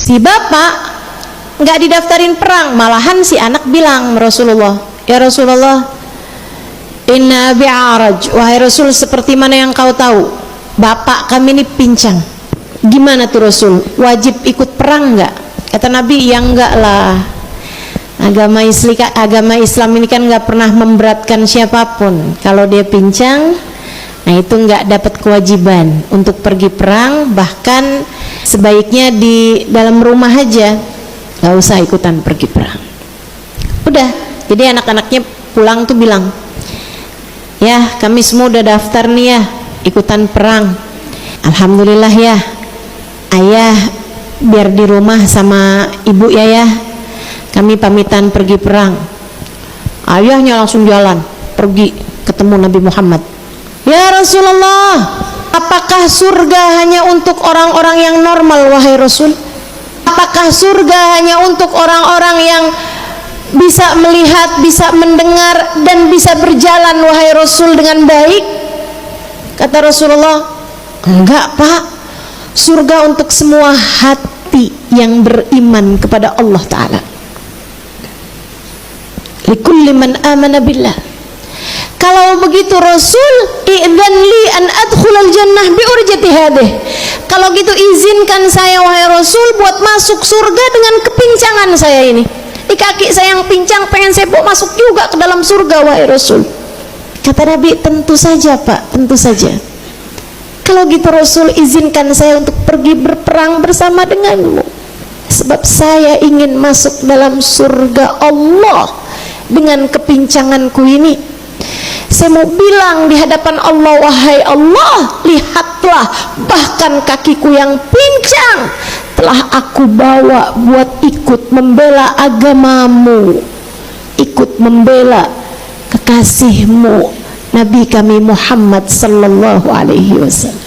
Si bapak nggak didaftarin perang, malahan si anak bilang Rasulullah, ya Rasulullah, inna bi'araj, wahai Rasul, seperti mana yang kau tahu, bapak kami ini pincang. Gimana tuh Rasul, wajib ikut perang nggak? Kata Nabi, ya enggak lah, agama Islam ini kan nggak pernah memberatkan siapapun. Kalau dia pincang, nah itu nggak dapat kewajiban untuk pergi perang, bahkan sebaiknya di dalam rumah aja, nggak usah ikutan pergi perang. Udah, jadi anak-anaknya pulang tuh bilang, ya kami semua udah daftar nih ya ikutan perang. Alhamdulillah ya, ayah biar di rumah sama ibu ya, kami pamitan pergi perang. Ayahnya langsung jalan pergi ketemu Nabi Muhammad. Ya Rasulullah, apakah surga hanya untuk orang-orang yang normal wahai Rasul? Apakah surga hanya untuk orang-orang yang bisa melihat, bisa mendengar, dan bisa berjalan wahai Rasul dengan baik? Kata Rasulullah, enggak Pak, surga untuk semua hati yang beriman kepada Allah Ta'ala. Likulli man amana billah. Kalau begitu Rasul, i'dzan li an adkhulal jannah bi urjati hadih. Kalau gitu izinkan saya wahai Rasul buat masuk surga dengan kepincangan saya ini. Di kaki saya yang pincang, pengen saya bawa masuk juga ke dalam surga wahai Rasul. Kata Nabi, tentu saja Pak, tentu saja. Kalau gitu Rasul, izinkan saya untuk pergi berperang bersama denganmu, sebab saya ingin masuk dalam surga Allah dengan kepincanganku ini. Saya mau bilang di hadapan Allah, wahai Allah, lihatlah, bahkan kakiku yang pincang telah aku bawa buat ikut membela agamamu, ikut membela kekasihmu, Nabi kami Muhammad sallallahu alaihi wasallam.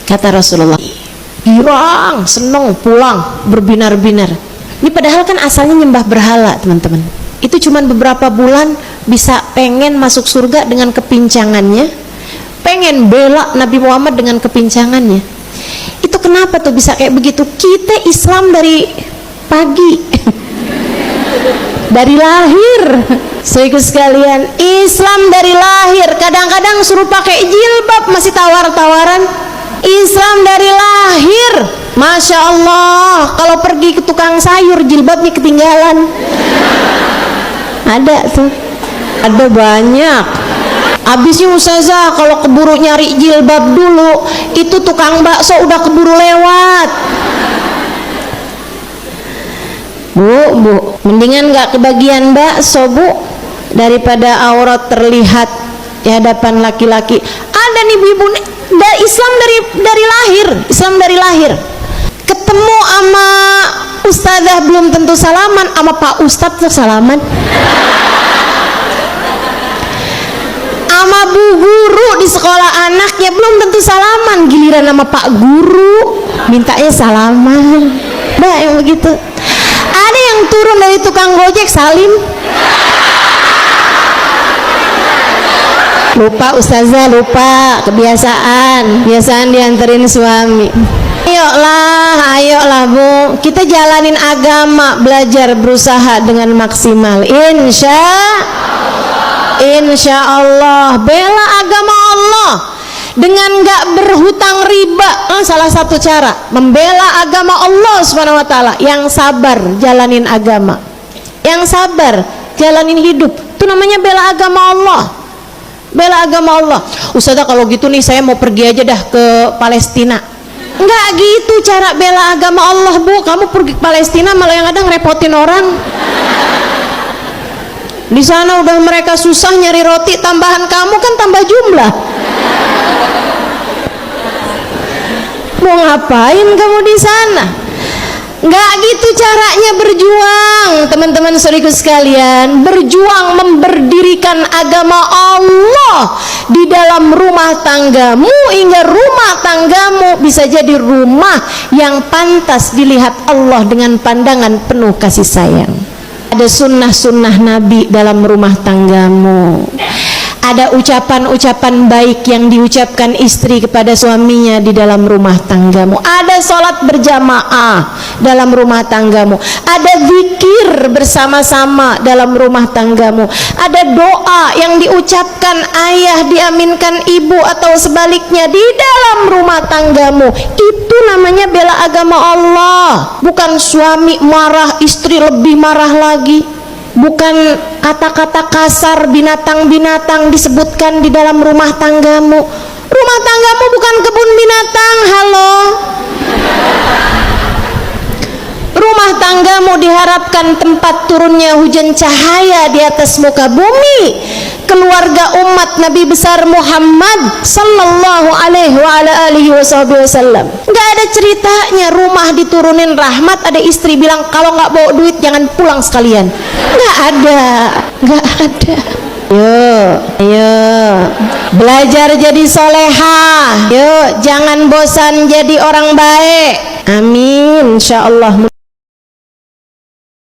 Kata Rasulullah, girang, senang, pulang, berbinar-binar. Ini padahal kan asalnya nyembah berhala, teman-teman. Itu cuma beberapa bulan bisa pengen masuk surga dengan kepincangannya, pengen bela Nabi Muhammad dengan kepincangannya. Itu kenapa tuh bisa kayak begitu? Kita Islam dari pagi dari lahir, saudaraku sekalian, Islam dari lahir. Kadang-kadang suruh pakai jilbab masih tawar-tawaran. Islam dari lahir, Masya Allah, kalau pergi ke tukang sayur jilbabnya ketinggalan. Ada tuh, ada banyak. Abisnya ustazah kalau keburu nyari jilbab dulu, itu tukang bakso udah keburu lewat. Bu, mendingan gak kebagian bakso bu, daripada aurat terlihat di hadapan laki-laki. Ada nih ibu, Islam dari lahir, Islam dari lahir. Ketemu sama ustazah belum tentu salaman, sama Pak Ustadz tuh salaman. Sama Bu Guru di sekolah anaknya belum tentu salaman, giliran sama Pak Guru mintanya salaman. Nah yang begitu. Ada yang turun dari tukang gojek salim. Lupa ustazah, lupa, kebiasaan dianterin suami. Ayolah bu, kita jalanin agama, belajar, berusaha dengan maksimal. Insya Allah bela agama Allah dengan gak berhutang riba. Salah satu cara membela agama Allah subhanahu wa ta'ala. Yang sabar jalanin agama, yang sabar jalanin hidup, itu namanya bela agama Allah. Bela agama Allah. Ustazah kalau gitu nih saya mau pergi aja dah ke Palestina. Enggak gitu cara bela agama Allah bu. Kamu pergi ke Palestina malah yang ada ngerepotin orang. Di sana udah mereka susah nyari roti tambahan, kamu kan tambah jumlah. Mau ngapain kamu di sana? Nggak gitu caranya berjuang, teman-teman saudaraku sekalian. Berjuang memberdirikan agama Allah di dalam rumah tanggamu, hingga rumah tanggamu bisa jadi rumah yang pantas dilihat Allah dengan pandangan penuh kasih sayang. Ada sunnah-sunnah Nabi dalam rumah tanggamu, ada ucapan-ucapan baik yang diucapkan istri kepada suaminya di dalam rumah tanggamu. Ada sholat berjamaah dalam rumah tanggamu. Ada zikir bersama-sama dalam rumah tanggamu. Ada doa yang diucapkan ayah diaminkan ibu atau sebaliknya di dalam rumah tanggamu. Itu namanya bela agama Allah. Bukan suami marah, istri lebih marah lagi. Bukan kata-kata kasar, binatang-binatang disebutkan di dalam rumah tanggamu. Rumah tanggamu bukan kebun binatang, halo. Rumah tanggamu diharapkan tempat turunnya hujan cahaya di atas muka bumi. Keluarga umat Nabi besar Muhammad sallallahu alaihi wasallam. Gak ada ceritanya rumah diturunin rahmat, ada istri bilang kalau nggak bawa duit jangan pulang sekalian. Gak ada. Ayo belajar jadi solehah. Yuk jangan bosan jadi orang baik. Amin insyaallah.